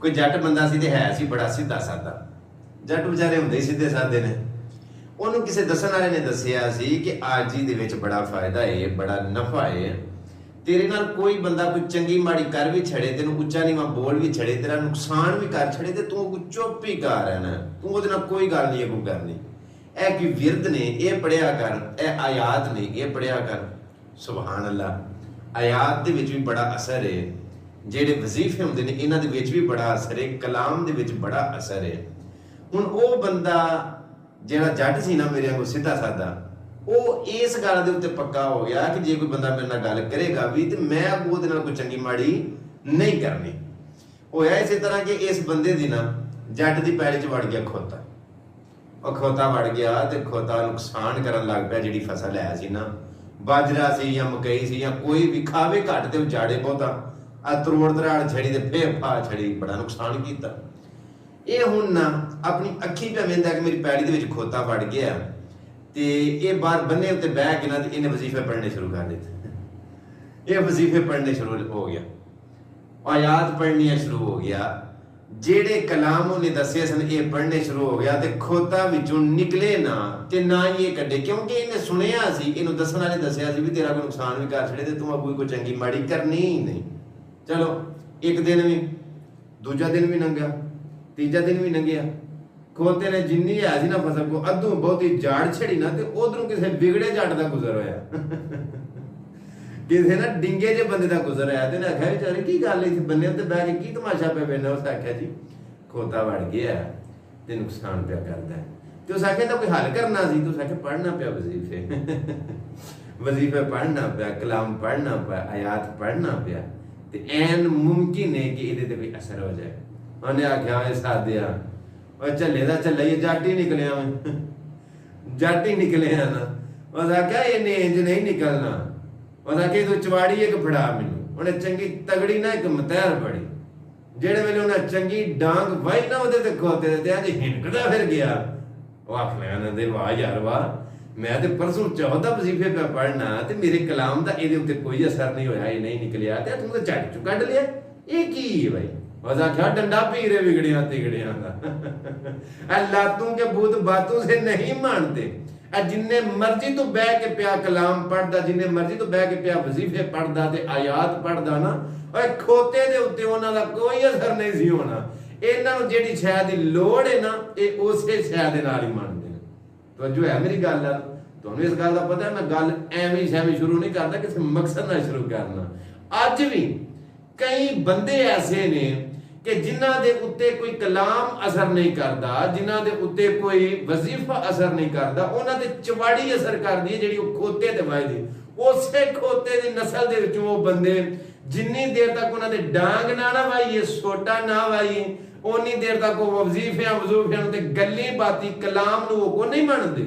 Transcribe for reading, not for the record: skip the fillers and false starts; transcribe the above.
कोई जट बंदा सी ते है सी बड़ा सीधा सादा। जट बेचारे हुंदे ही सीधे सादे ने। ਉਹਨੂੰ ਕਿਸੇ ਦੱਸਣ ਵਾਲੇ ਨੇ ਦੱਸਿਆ ਸੀ ਕਿ ਆਰਜੀ ਦੇ ਵਿੱਚ ਬੜਾ ਫਾਇਦਾ ਹੈ, ਬੜਾ ਨਫਾ ਹੈ। ਤੇਰੇ ਨਾਲ ਕੋਈ ਬੰਦਾ ਕੋਈ ਚੰਗੀ ਮਾੜੀ ਕਰ ਵੀ ਛੜੇ, ਤੈਨੂੰ ਉੱਚਾ ਨੀਵਾਂ ਬੋਲ ਵੀ ਛੜੇ, ਤੇਰਾ ਨੁਕਸਾਨ ਵੀ ਕਰ ਛੜੇ, ਤੇ ਤੂੰ ਚੁੱਪ ਹੀ ਕਰ ਰਹਿਣਾ, ਤੂੰ ਉਹਦੇ ਨਾਲ ਕੋਈ ਗੱਲ ਨਹੀਂ ਅੱਗੋਂ ਕਰਨੀ। ਇਹ ਕੀ ਵਿਰਦ ਨੇ, ਇਹ ਪੜਿਆ ਕਰ, ਇਹ ਆਯਾਤ ਨੇ, ਇਹ ਪੜਿਆ ਕਰ। ਸੁਭਾਨ ਅੱਲਾ। ਆਯਾਤ ਦੇ ਵਿੱਚ ਵੀ ਬੜਾ ਅਸਰ ਹੈ, ਜਿਹੜੇ ਵਜ਼ੀਫੇ ਹੁੰਦੇ ਨੇ ਇਹਨਾਂ ਦੇ ਵਿੱਚ ਵੀ ਬੜਾ ਅਸਰ ਹੈ, ਕਲਾਮ ਦੇ ਵਿੱਚ ਬੜਾ ਅਸਰ ਹੈ। ਹੁਣ ਉਹ ਬੰਦਾ ਜਿਹੜਾ ਜੱਟ ਸੀ ਨਾ ਮੇਰੇ ਵਾਂਗੂ ਸਿੱਧਾ ਸਾਦਾ, ਉਹ ਇਸ ਗੱਲ ਦੇ ਉੱਤੇ ਪੱਕਾ ਹੋ ਗਿਆ ਕਿ ਜੇ ਕੋਈ ਬੰਦਾ ਮੇਰੇ ਨਾਲ ਗੱਲ ਕਰੇਗਾ ਵੀ ਤੇ ਮੈਂ ਉਹਦੇ ਨਾਲ ਕੋਈ ਚੰਗੀ ਮਾੜੀ ਨਹੀਂ ਕਰਨੀ। ਹੋਇਆ ਇਸੇ ਤਰ੍ਹਾਂ ਕਿ ਇਸ ਬੰਦੇ ਦੀ ਨਾ ਜੱਟ ਦੀ ਪੈਲੀ 'ਚ ਵੜ ਗਿਆ ਖੋਤਾ। ਉਹ ਖੋਤਾ ਵੜ ਗਿਆ ਤੇ ਖੋਤਾ ਨੁਕਸਾਨ ਕਰਨ ਲੱਗ ਪਿਆ ਜਿਹੜੀ ਫਸਲ ਹੈ ਸੀ ਨਾ, ਬਾਜਰਾ ਸੀ ਜਾਂ ਮਕਈ ਸੀ ਜਾਂ ਕੋਈ ਵੀ, ਖਾਵੇ ਘੱਟ ਤੇ ਉਜਾੜੇ ਬਹੁਤਾ, ਆ ਤਰੋੜ ਤਰਾੜ ਛੜੀ ਤੇ ਫੇਰ ਫਾ ਛੜੀ, ਬੜਾ ਨੁਕਸਾਨ ਕੀਤਾ। ਇਹ ਹੁਣ ਨਾ ਆਪਣੀ ਅੱਖੀ ਪਿਆ ਵੇਂਦਾ ਕਿ ਮੇਰੀ ਪੈੜੀ ਦੇ ਵਿੱਚ ਖੋਤਾ ਵੜ ਗਿਆ, ਤੇ ਇਹ ਬਾਹਰ ਬੰਨੇ ਉੱਤੇ ਬਹਿ ਕੇ ਨਾ ਤੇ ਇਹਨੇ ਵਜ਼ੀਫੇ ਪੜ੍ਹਨੇ ਸ਼ੁਰੂ ਕਰ ਦਿੱਤੇ। ਇਹ ਵਜ਼ੀਫੇ ਪੜ੍ਹਨੇ ਸ਼ੁਰੂ ਹੋ ਗਿਆ, ਆਯਾਤ ਪੜ੍ਹਨੀਆਂ ਸ਼ੁਰੂ ਹੋ ਗਿਆ, ਜਿਹੜੇ ਕਲਾਮ ਉਹਨੇ ਦੱਸੇ ਸਨ ਇਹ ਪੜ੍ਹਨੇ ਸ਼ੁਰੂ ਹੋ ਗਿਆ। ਤੇ ਖੋਤਾ ਵਿੱਚੋਂ ਨਿਕਲੇ ਨਾ ਤੇ ਨਾ ਹੀ ਇਹ ਕੱਢੇ, ਕਿਉਂਕਿ ਇਹਨੇ ਸੁਣਿਆ ਸੀ, ਇਹਨੂੰ ਦੱਸਣ ਵਾਲੇ ਦੱਸਿਆ ਸੀ ਵੀ ਤੇਰਾ ਕੋਈ ਨੁਕਸਾਨ ਵੀ ਕਰ ਛੜੇ ਤੇ ਤੂੰ ਅੱਗੋਂ ਕੋਈ ਚੰਗੀ ਮਾੜੀ ਕਰਨੀ ਹੀ ਨਹੀਂ। ਚਲੋ ਇੱਕ ਦਿਨ ਵੀ, ਦੂਜਾ ਦਿਨ ਵੀ ਲੰਘਿਆ, ਤੀਜਾ ਦਿਨ ਵੀ ਲੰਘਿਆ। ਖੋਤੇ ਨੇ ਜਿੰਨੀ ਹੈ ਸੀ ਨਾ ਫਸਲ ਕੋ ਅੱਧੂ ਬਹੁਤੀ ਝਾੜ ਛੜੀ ਨਾ ਤੇ ਉਧਰੋਂ ਕਿਸੇ ਵਿਗੜੇ ਜੱਟ ਦਾ ਗੁਜ਼ਰ ਹੋਇਆ, ਕਿਸੇ ਨਾ ਡਿੰਗੇ ਜੇ ਬੰਦੇ ਦਾ ਗੁਜ਼ਰ ਆਇਆ। ਤੇ ਨੇ ਆਖਿਆ ਵਿਚਾਰੇ ਕੀ ਗੱਲ ਇੱਥੇ ਬੰਨੇ ਉੱਤੇ ਬਹਿ ਕੇ ਕੀ ਤਮਾਸ਼ਾ ਪਿਆ ਵੇਖਣਾ। ਉਸ ਆਖਿਆ ਜੀ ਖੋਤਾ ਵੜ ਗਿਆ ਤੇ ਨੁਕਸਾਨ ਪਿਆ ਕਰਦਾ। ਤੇ ਉਸ ਆਖਿਆ ਤਾਂ ਕੋਈ ਹੱਲ ਕਰਨਾ ਸੀ, ਤੇ ਉਸ ਆਖਿਆ ਪੜ੍ਹਨਾ ਪਿਆ ਵਜ਼ੀਫੇ, ਵਜ਼ੀਫੇ ਪੜ੍ਹਨਾ ਪਿਆ, ਕਲਾਮ ਪੜ੍ਹਨਾ ਪਿਆ, ਆਯਾਤ ਪੜ੍ਹਨਾ ਪਿਆ, ਤੇ ਐਨ ਮੁਮਕਿਨ ਹੈ ਕਿ ਇਹਦੇ ਤੇ ਕੋਈ ਅਸਰ ਹੋ ਜਾਏ। ਉਹਨੇ ਆਖਿਆ ਵੇ ਸਾਦਿਆ ਉਹ ਝੱਲੇ ਦਾ ਝੱਲਾ ਹੀ, ਜੱਟ ਹੀ ਨਿਕਲਿਆ ਮੈਂ, ਜੱਟ ਹੀ ਨਿਕਲਿਆ ਨਾ। ਉਹ ਆਖਿਆ ਇਹਨੇ ਇੰਜ ਨਹੀਂ ਨਿਕਲਣਾ। ਉਹ ਆਖਿਆ ਤੂੰ ਚਵਾੜੀ ਇੱਕ ਫੜਾ ਮੈਨੂੰ। ਉਹਨੇ ਚੰਗੀ ਤਗੜੀ ਨਾ ਇੱਕ ਮਤੈਰ ਫੜੀ, ਜਿਹੜੇ ਵੇਲੇ ਉਹਨੇ ਚੰਗੀ ਡਾਂਗ ਵਾਈ ਨਾ ਉਹਦੇ ਤੇ ਖੋਤੇ ਤੇ ਅੱਜ ਹਿੰਕਦਾ ਫਿਰ ਗਿਆ। ਉਹ ਆਖਿਆ ਨਾ ਦੇ ਵਾਹ ਯਾਰ ਵਾਹ, ਮੈਂ ਤੇ ਪਰਸੋਂ 14 ਵਜ਼ੀਫੇ ਪਿਆ ਪੜ੍ਹਨਾ ਤੇ ਮੇਰੇ ਕਲਾਮ ਦਾ ਇਹਦੇ ਉੱਤੇ ਕੋਈ ਅਸਰ ਨਹੀਂ ਹੋਇਆ, ਇਹ ਨਹੀਂ ਨਿਕਲਿਆ, ਤੇ ਤੂੰ ਤਾਂ ਝੱਟ ਚੋਂ ਕੱਢ ਲਿਆ। ਇਹ ਕੀ ਹੈ ਭਾਈ? वज़ा क्या डंडा पीरे बिगड़िया तिगड़िया का लातों के भूत बातों से नहीं मानते। जिन्ने मर्जी तो बह के पिया कलाम पढ़दा, जिन्ने मर्जी तो बह के पिया वजीफे पढ़दा ते आयात पढ़दा ना, ओए खोते दे उत्ते उन्हां दा कोई असर नहीं सी होना। इन्हां नूं जेहड़ी शै दी लोड़ है ना, ये उसे शै दे नाल ही मनदे ने। तो जो है मेरी गल है, तुहानूं इस गल दा पता है, मैं गल एवें शैवें शुरू नहीं करदा, किसी मकसद नाल शुरू करना। अज भी कई बंदे ऐसे ने कि जिन्हां दे उत्ते कोई कलाम असर नहीं करता, जिन्हां दे उत्ते कोई वजीफा असर नहीं करता, उन्हां ते चवाड़ी असर करदी है जिहड़ी खोते ते वायदी। उसे खोते दी नस्ल दे विचों वो बंदे जिन्नी देर तक उन्हां दे डांग ना वाईए, सोटा ना वाईए, उन्नी देर तक वो वजीफियां वजूफियां ते गल्ली बाती कलाम नूं वो को नहीं मनदे।